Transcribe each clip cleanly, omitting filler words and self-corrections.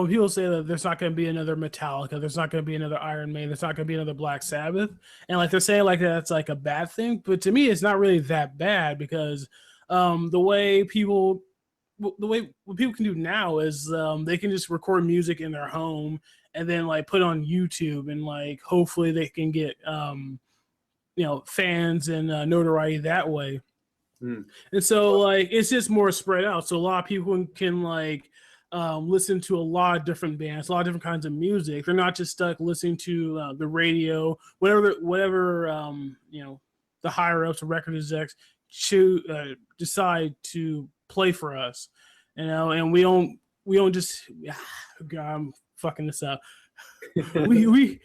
when people say that there's not going to be another Metallica, there's not going to be another Iron Maiden, there's not going to be another Black Sabbath, and like they're saying like that's like a bad thing, but to me, it's not really that bad because the way people the way what people can do now is they can just record music in their home and then like put it on YouTube and like hopefully they can get fans and notoriety that way. And so like it's just more spread out. So a lot of people can like listen to a lot of different bands, a lot of different kinds of music. They're not just stuck listening to the radio, whatever the higher ups or record execs decide to play for us, and we don't just God, I'm fucking this up. we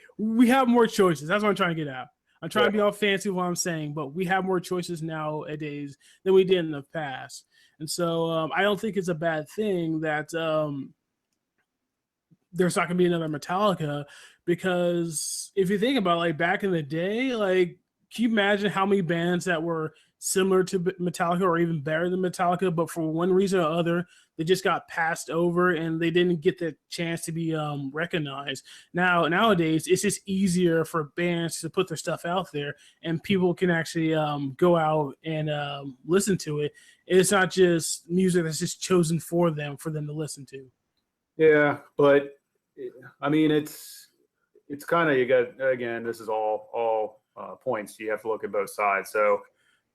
have more choices. That's what I'm trying to get at. I'm trying to be all fancy with what I'm saying, but we have more choices nowadays than we did in the past. And so I don't think it's a bad thing that there's not going to be another Metallica, because if you think about it, like back in the day, like can you imagine how many bands that were similar to Metallica or even better than Metallica, but for one reason or other, they just got passed over and they didn't get the chance to be recognized. Nowadays, it's just easier for bands to put their stuff out there and people can actually go out and listen to it. It's not just music that's just chosen for them to listen to. Yeah, but I mean, it's kind of, you got, again, this is all points. You have to look at both sides. So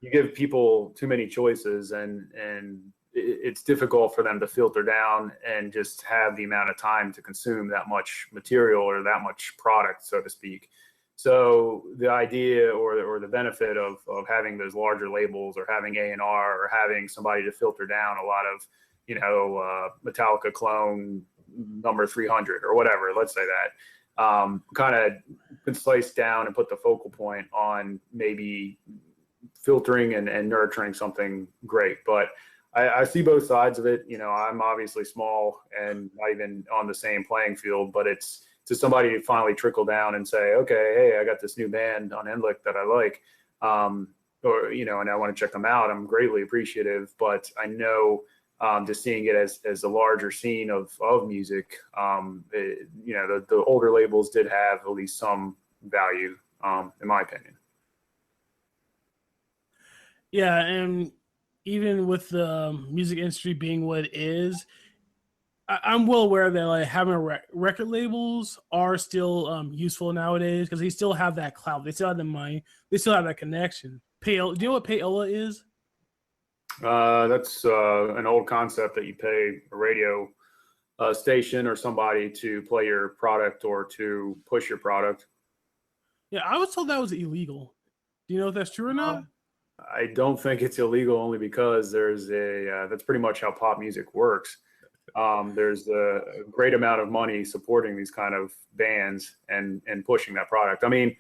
you give people too many choices and it's difficult for them to filter down and just have the amount of time to consume that much material or that much product, so to speak. So the idea or the benefit of having those larger labels or having A&R or having somebody to filter down a lot of, Metallica clone number 300 or whatever, let's say that, kind of concise down and put the focal point on maybe filtering and nurturing something great. But I see both sides of it. I'm obviously small and not even on the same playing field, but it's to somebody to finally trickle down and say, okay, hey, I got this new band on Unendlich that I like, and I want to check them out. I'm greatly appreciative, but I know just seeing it as a larger scene of music, the older labels did have at least some value, in my opinion. Yeah, and even with the music industry being what it is, I'm well aware that like having record labels are still useful nowadays because they still have that clout, they still have the money, they still have that connection. Payola, do you know what payola is? That's an old concept that you pay a radio station or somebody to play your product or to push your product. Yeah, I was told that was illegal. Do you know if that's true or not? I don't think it's illegal, only because there's that's pretty much how pop music works. There's a great amount of money supporting these kind of bands and pushing that product. I mean,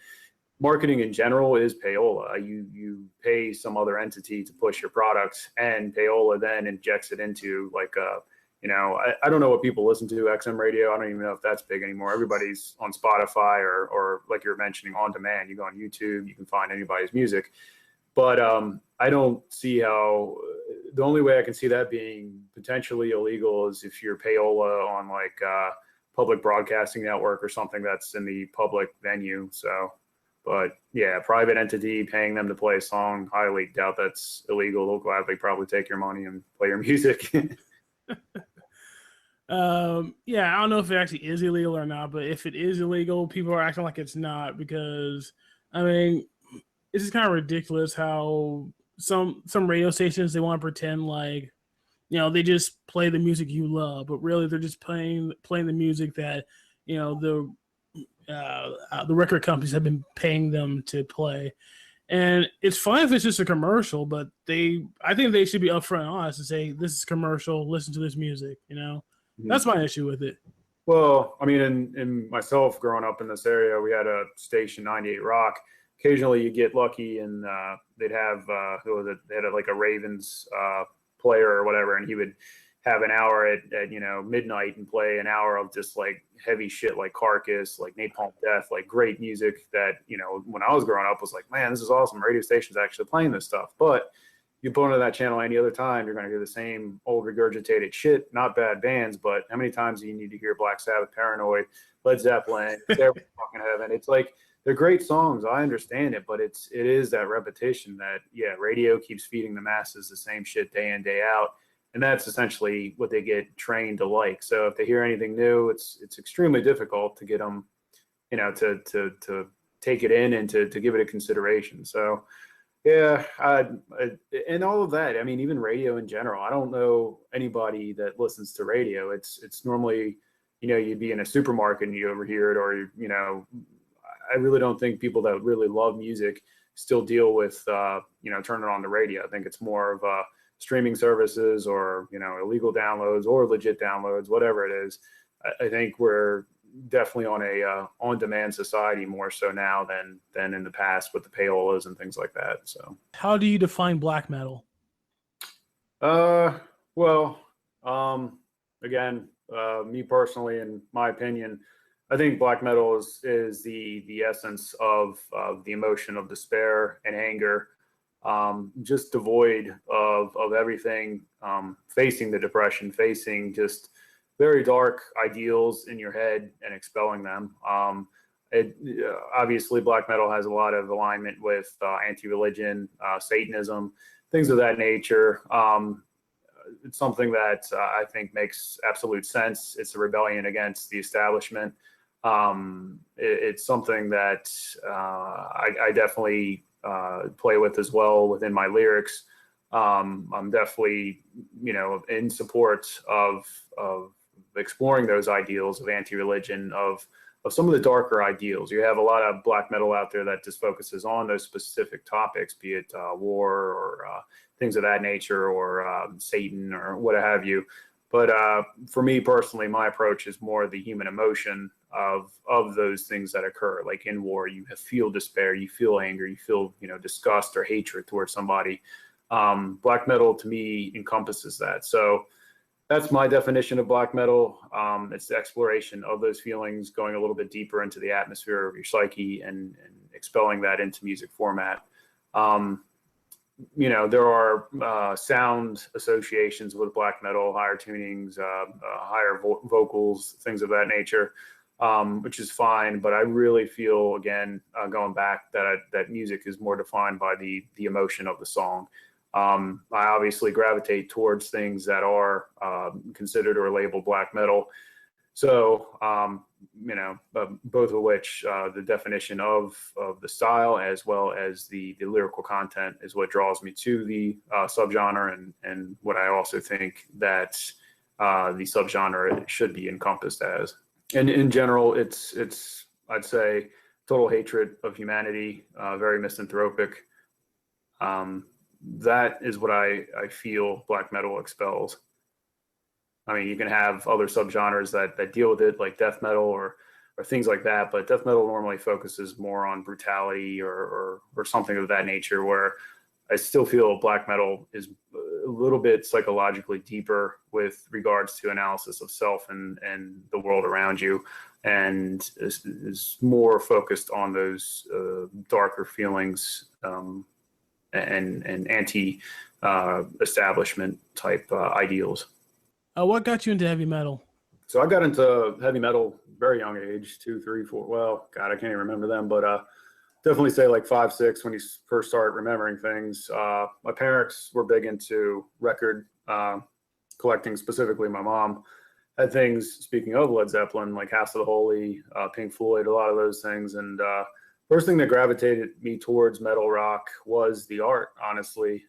marketing in general is payola. You pay some other entity to push your product, and payola then injects it into like I don't know what people listen to, XM radio. I don't even know if that's big anymore. Everybody's on Spotify or like you're mentioning, on demand. You go on YouTube, you can find anybody's music. But I don't see how, the only way I can see that being potentially illegal is if you're payola on like public broadcasting network or something that's in the public venue. So, but yeah, private entity paying them to play a song, highly doubt that's illegal. They'll gladly probably take your money and play your music. Yeah, I don't know if it actually is illegal or not, but if it is illegal, people are acting like it's not, because I mean, it's just kind of ridiculous how some radio stations, they want to pretend like they just play the music you love, but really they're just playing the music that the record companies have been paying them to play. And it's fine if it's just a commercial, but I think they should be upfront and honest and say, this is commercial, listen to this music. That's my issue with it. Well, I mean, in myself growing up in this area, we had a station, 98 Rock. Occasionally you get lucky and they'd have they had like a Ravens player or whatever, and he would have an hour at midnight and play an hour of just like heavy shit like Carcass, like Napalm Death, like great music that when I was growing up was like, man, this is awesome. Radio stations actually playing this stuff. But you put onto that channel any other time, you're going to hear the same old regurgitated shit. Not bad bands, but how many times do you need to hear Black Sabbath, Paranoid, Led Zeppelin, They're Fucking Heaven? It's like, they're great songs. I understand it, but it is that repetition that, radio keeps feeding the masses the same shit day in, day out. And that's essentially what they get trained to like. So if they hear anything new, it's extremely difficult to get them, to take it in and to give it a consideration. So, yeah, and all of that. I mean, even radio in general. I don't know anybody that listens to radio. It's normally, you'd be in a supermarket and you overhear it, or I really don't think people that really love music still deal with turning on the radio. I think it's more of streaming services or illegal downloads or legit downloads, whatever it is. I think we're definitely on a on-demand society more so now than in the past with the payolas and things like that. So, how do you define black metal? Well, again, me personally, in my opinion, I think black metal is the essence of the emotion of despair and anger, just devoid of everything, facing the depression, facing just very dark ideals in your head and expelling them. Obviously, black metal has a lot of alignment with anti-religion, Satanism, things of that nature. It's something that I think makes absolute sense. It's a rebellion against the establishment. It's something that I definitely play with as well within my lyrics. I'm definitely, in support of exploring those ideals of anti-religion, of some of the darker ideals. You have a lot of black metal out there that just focuses on those specific topics, be it war or things of that nature, or Satan or what have you. But for me personally, my approach is more the human emotion of those things that occur. Like in war, you feel despair, you feel anger, you feel disgust or hatred towards somebody. Black metal to me encompasses that. So that's my definition of black metal. It's the exploration of those feelings, going a little bit deeper into the atmosphere of your psyche and expelling that into music format. There are sound associations with black metal, higher tunings, higher vocals, things of that nature, which is fine. But I really feel, again, going back, that music is more defined by the emotion of the song. I obviously gravitate towards things that are considered or labeled black metal. So, both of which, the definition of the style as well as the lyrical content is what draws me to the subgenre, and what I also think that the subgenre should be encompassed as. And in general, it's I'd say total hatred of humanity, very misanthropic. That is what I feel black metal expels. I mean, you can have other subgenres that deal with it, like death metal or things like that, but death metal normally focuses more on brutality or something of that nature, where I still feel black metal is a little bit psychologically deeper with regards to analysis of self and the world around you, and is more focused on those darker feelings, and anti-establishment type ideals. What got you into heavy metal? So I got into heavy metal very young age, 2, 3, 4. Well, God, I can't even remember them, but definitely say like 5, 6 when you first start remembering things. My parents were big into record collecting. Specifically, my mom had things. Speaking of Led Zeppelin, like House of the Holy, Pink Floyd, a lot of those things, and first thing that gravitated me towards metal rock was the art, honestly.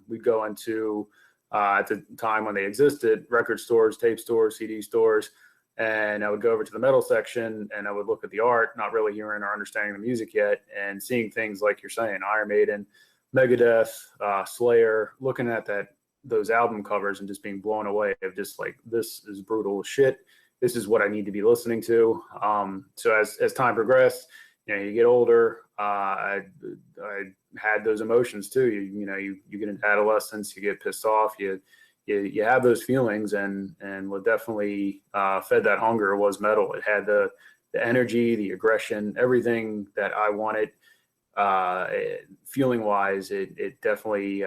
We'd go into, at the time when they existed, record stores, tape stores, CD stores, and I would go over to the metal section and I would look at the art, not really hearing or understanding the music yet, and seeing things like you're saying, Iron Maiden, Megadeth, Slayer, looking at those album covers and just being blown away of just like, this is brutal shit. This is what I need to be listening to. So as time progressed, you get older. I had those emotions too. You get into adolescence, you get pissed off, you have those feelings, and what definitely fed that hunger was metal. It had the energy, the aggression, everything that I wanted. Feeling wise, it definitely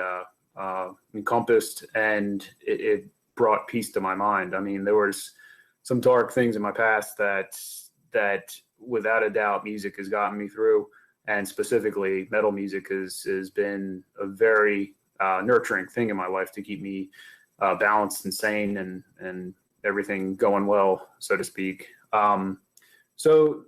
encompassed, and it brought peace to my mind. I mean, there was some dark things in my past that without a doubt music has gotten me through, and specifically metal music has been a very nurturing thing in my life to keep me balanced and sane and everything going well, so to speak. So,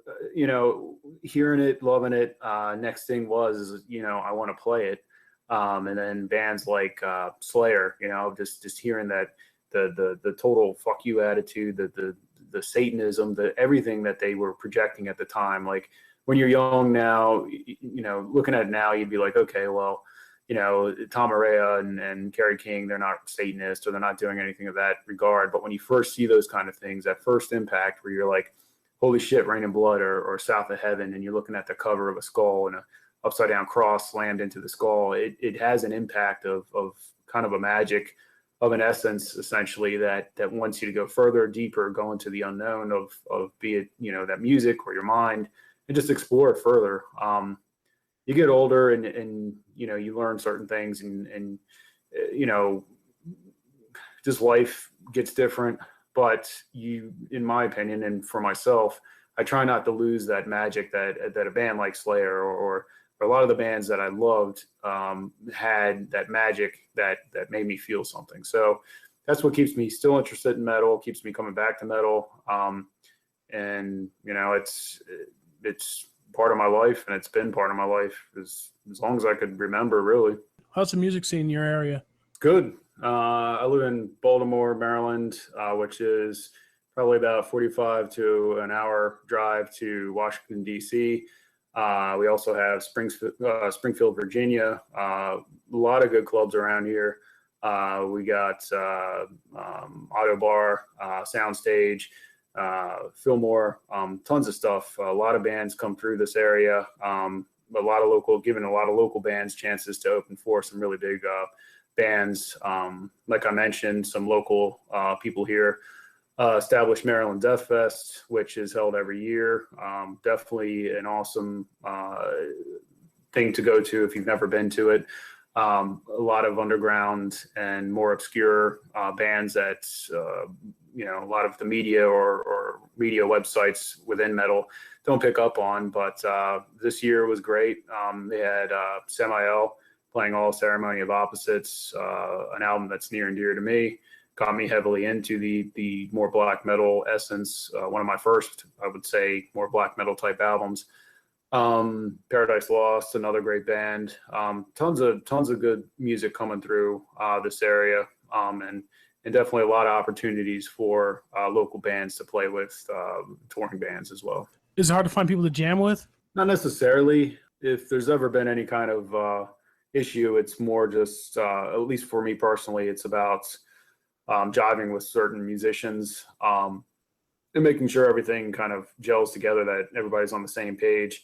hearing it, loving it, next thing was, I want to play it. And then bands like Slayer, just hearing that the total fuck you attitude, the Satanism, everything that they were projecting at the time. Like when you're young now, looking at it now, you'd be like, okay, well, Tom Araya and Kerry King, they're not Satanists or they're not doing anything of that regard. But when you first see those kind of things, that first impact where you're like, holy shit, Rain and Blood or South of Heaven, and you're looking at the cover of a skull and a upside down cross slammed into the skull, it has an impact of kind of a magic, of an essence, essentially, that wants you to go further, deeper, go into the unknown of be it, that music or your mind, and just explore it further. You get older and you learn certain things and just life gets different. But in my opinion, and for myself, I try not to lose that magic that a band like Slayer or a lot of the bands that I loved had, that magic that made me feel something. So that's what keeps me still interested in metal, keeps me coming back to metal. And it's part of my life, and it's been part of my life as long as I could remember, really. How's the music scene in your area? Good. I live in Baltimore, Maryland, which is probably about 45 to an hour drive to Washington, D.C. We also have Springfield, Virginia. A lot of good clubs around here. We got Auto Bar, Soundstage, Fillmore, tons of stuff. A lot of bands come through this area. Giving a lot of local bands chances to open for some really big bands. Like I mentioned, some local people here. Established Maryland Death Fest, which is held every year. Definitely an awesome thing to go to if you've never been to it. A lot of underground and more obscure bands that a lot of the media or media websites within metal don't pick up on. But this year was great. They had Samael playing All Ceremony of Opposites, an album that's near and dear to me. Got me heavily into the more black metal essence. One of my first, I would say, more black metal type albums. Paradise Lost, another great band. Tons of good music coming through this area, and definitely a lot of opportunities for local bands to play with, touring bands as well. Is it hard to find people to jam with? Not necessarily. If there's ever been any kind of issue, it's more just, at least for me personally, it's about jiving with certain musicians and making sure everything kind of gels together, that everybody's on the same page.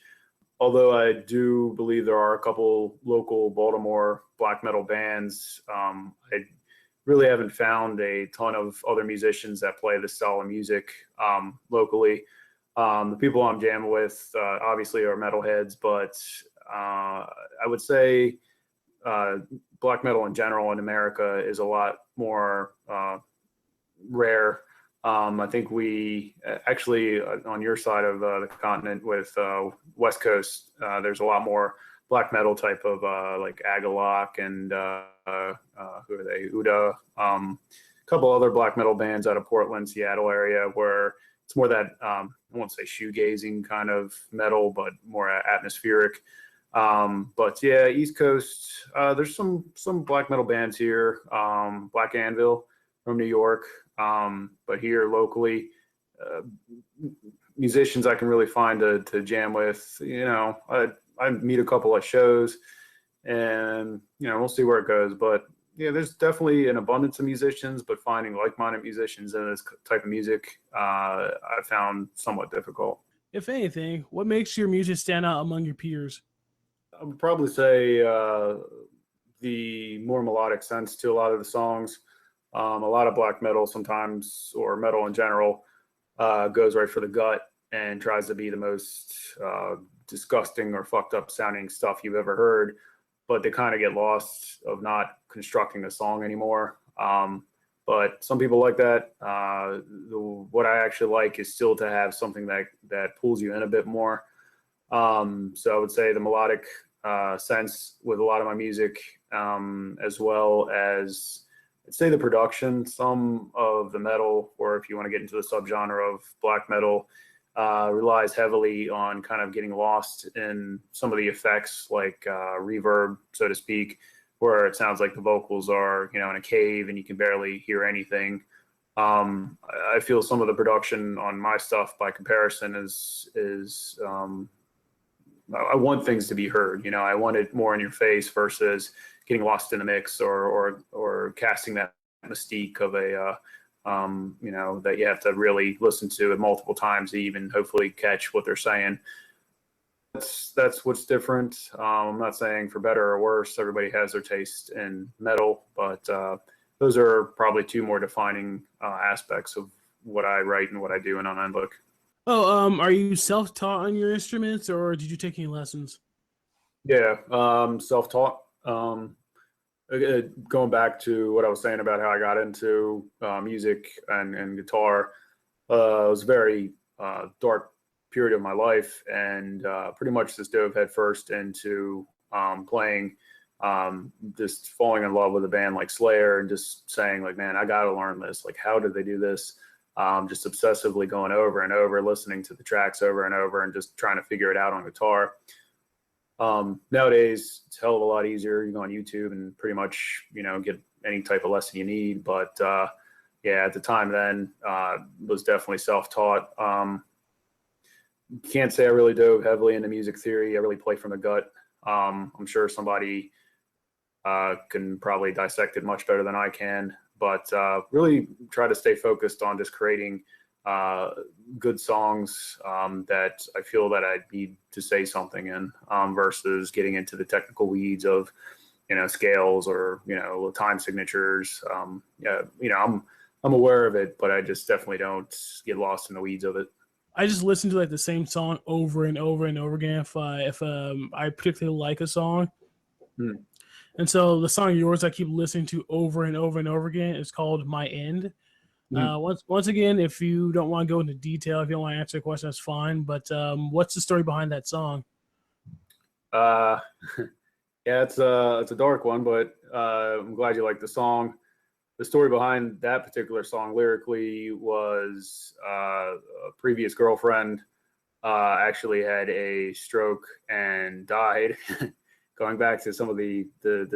Although I do believe there are a couple local Baltimore black metal bands, I really haven't found a ton of other musicians that play this style of music locally. The people I'm jamming with obviously are metalheads, but I would say black metal in general in America is a lot more rare. I think we actually on your side of the continent with West Coast, there's a lot more black metal type of like Agalok and who are they? Uda, a couple other black metal bands out of Portland, Seattle area, where it's more that I won't say shoegazing kind of metal, but more atmospheric. But yeah, East Coast, there's some black metal bands here. Black Anvil from New York. But here locally, musicians I can really find to jam with. I meet a couple of shows, and we'll see where it goes. But yeah, there's definitely an abundance of musicians, but finding like-minded musicians in this type of music, I found somewhat difficult. If anything, what makes your music stand out among your peers? I would probably say the more melodic sense to a lot of the songs. A lot of black metal sometimes, or metal in general, goes right for the gut and tries to be the most disgusting or fucked up sounding stuff you've ever heard. but they kind of get lost of not constructing the song anymore. But some people like that. What I actually like is still to have something that pulls you in a bit more. So I would say the melodic sense with a lot of my music, as well as I'd say the production. Some of the metal, or if you want to get into the subgenre of black metal, relies heavily on kind of getting lost in some of the effects, like reverb, so to speak, where it sounds like the vocals are, in a cave and you can barely hear anything. I feel some of the production on my stuff, by comparison, is I want things to be heard. I want it more in your face versus getting lost in the mix, or casting that mystique of a that you have to really listen to it multiple times to even hopefully catch what they're saying. That's what's different. I'm not saying for better or worse. Everybody has their taste in metal, but those are probably two more defining aspects of what I write and what I do in Unendlich. Oh, are you self-taught on your instruments, or did you take any lessons? Yeah, self-taught. Going back to what I was saying about how I got into music and guitar, it was a very dark period of my life, and pretty much just dove headfirst into playing, just falling in love with a band like Slayer, and just saying, like, man, I got to learn this. Like, how did they do this? Just obsessively going over and over, listening to the tracks over and over, and just trying to figure it out on guitar. Nowadays, it's a hell of a lot easier. You go on YouTube and pretty much, get any type of lesson you need. But yeah, at the time then, was definitely self-taught. Can't say I really dove heavily into music theory. I really play from the gut. I'm sure somebody can probably dissect it much better than I can, but really try to stay focused on just creating good songs that I feel that I need to say something in, versus getting into the technical weeds of, scales or, time signatures. Yeah, I'm aware of it, but I just definitely don't get lost in the weeds of it. I just listen to like the same song over and over and over again if I particularly like a song. Hmm. And so the song yours I keep listening to over and over and over again is called My End. Once again, if you don't want to go into detail, if you don't want to answer the question, that's fine. But what's the story behind that song? Uh, yeah, it's a dark one, but I'm glad you like the song. The story behind that particular song lyrically was a previous girlfriend actually had a stroke and died. Going back to some of the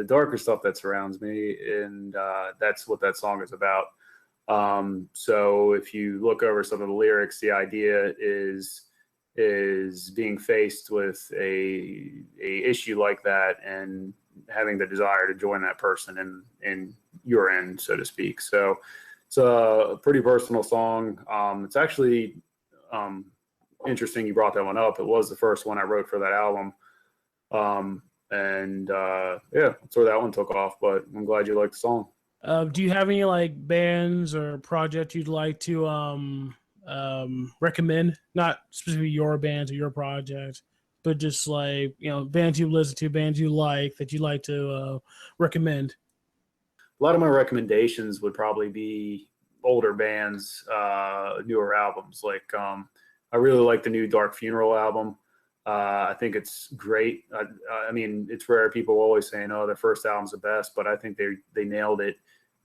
darker stuff that surrounds me, and that's what that song is about. So if you look over some of the lyrics, the idea is being faced with a issue like that and having the desire to join that person in your end, so to speak. So it's a pretty personal song. It's actually interesting you brought that one up. It was the first one I wrote for that album. Yeah, that's where that one took off, but I'm glad you liked the song. Do you have any like bands or projects you'd like to recommend? Not specifically your bands or your projects, but just like bands you listen to, bands you like that you like to recommend. A lot of my recommendations would probably be older bands, newer albums. Like I really like the new Dark Funeral album. I think it's great. I mean, it's rare. People always saying, "Oh, their first album's the best," but I think they nailed it.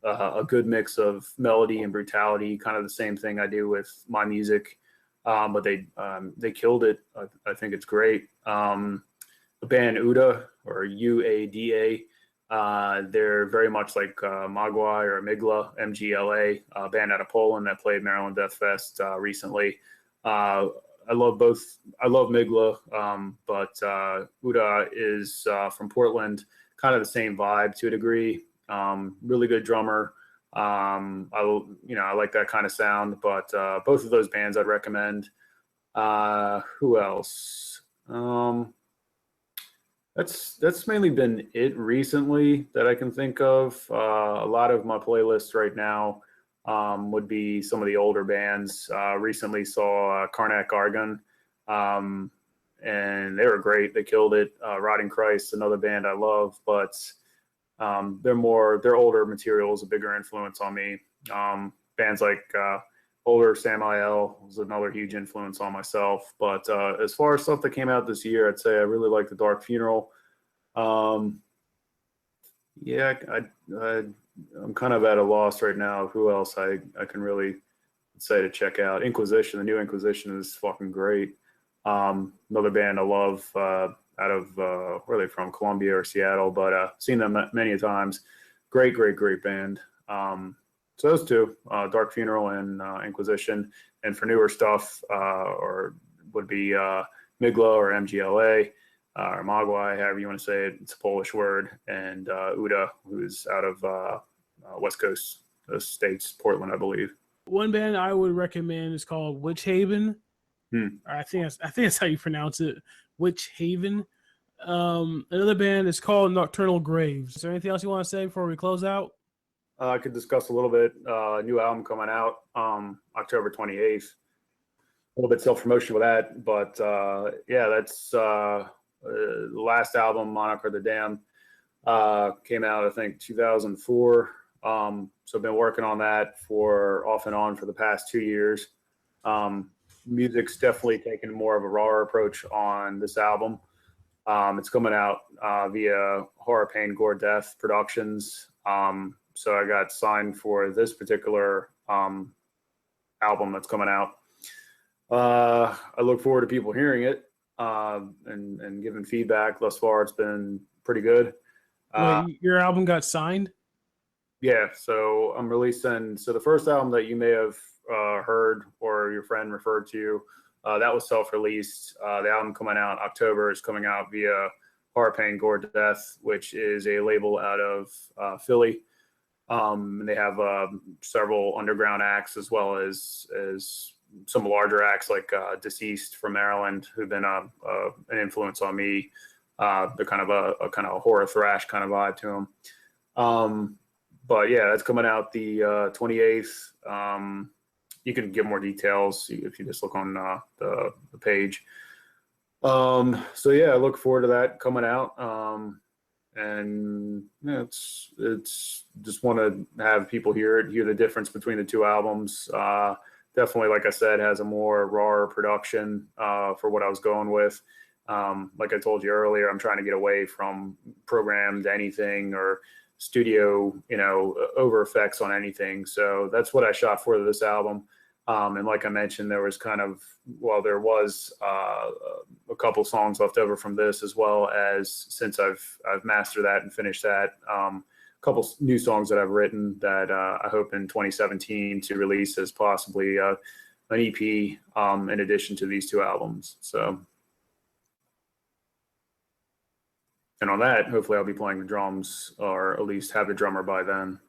A good mix of melody and brutality, kind of the same thing I do with my music, but they killed it. I think it's great. The band Uda, or UADA, they're very much like Mogwai or Migla, MGLA, a band out of Poland that played Maryland Death Fest recently. I love both. I love Migla, but Uda is from Portland, kind of the same vibe to a degree. Really good drummer. I like that kind of sound, but both of those bands I'd recommend. Who else? That's mainly been it recently that I can think of. A lot of my playlists right now would be some of the older bands. Recently saw Karnak Argon. and they were great. They killed it. Rotting Christ, another band I love, but their older material is a bigger influence on me. Bands like older Sam I.L. was another huge influence on myself. But as far as stuff that came out this year, I'd say I really like The Dark Funeral. Yeah, I'm kind of at a loss right now of who else I can really say to check out. Inquisition, the new Inquisition is fucking great. Another band I love out of where are they from, Columbia or Seattle, but seen them many times. Great band. So those two, Dark Funeral and Inquisition. And for newer stuff, or would be Migla or MGLA. Or Mogwai, however you want to say it. It's a Polish word. And Uda, who's out of West Coast states, Portland, I believe. One band I would recommend is called Witch Haven. I think that's how you pronounce it, Witch Haven. Another band is called Nocturnal Graves. Is there anything else you want to say before we close out? I could discuss a little bit. New album coming out October 28th. A little bit self-promotion with that, but yeah, that's the last album, Monarch of the Damned, came out I think 2004. So I've been working on that for off and on for the past 2 years. Music's definitely taken more of a raw approach on this album. It's coming out via Horror, Pain, Gore, Death Productions. So I got signed for this particular album that's coming out. I look forward to people hearing it and giving feedback. Thus far, it's been pretty good. Wait, your album got signed? Yeah, so I'm releasing. So the first album that you may have heard or your friend referred to, that was self-released. The album coming out in October is coming out via Horror, Pain, Gore, Death, which is a label out of Philly. And they have several underground acts as well as some larger acts like Deceased from Maryland, who've been an influence on me. They're kind of a kind of horror thrash kind of vibe to them. But yeah, that's coming out the 28th. You can get more details if you just look on the page. So yeah, I look forward to that coming out. And yeah, it's just want to have people hear the difference between the two albums. Definitely, like I said, has a more raw production for what I was going with. Like I told you earlier, I'm trying to get away from programmed anything or studio, over effects on anything. So that's what I shot for this album. And like I mentioned, there was there was a couple songs left over from this, as well as since I've mastered that and finished that, a couple new songs that I've written that I hope in 2017 to release as possibly an EP in addition to these two albums. So, and on that, hopefully I'll be playing the drums or at least have a drummer by then.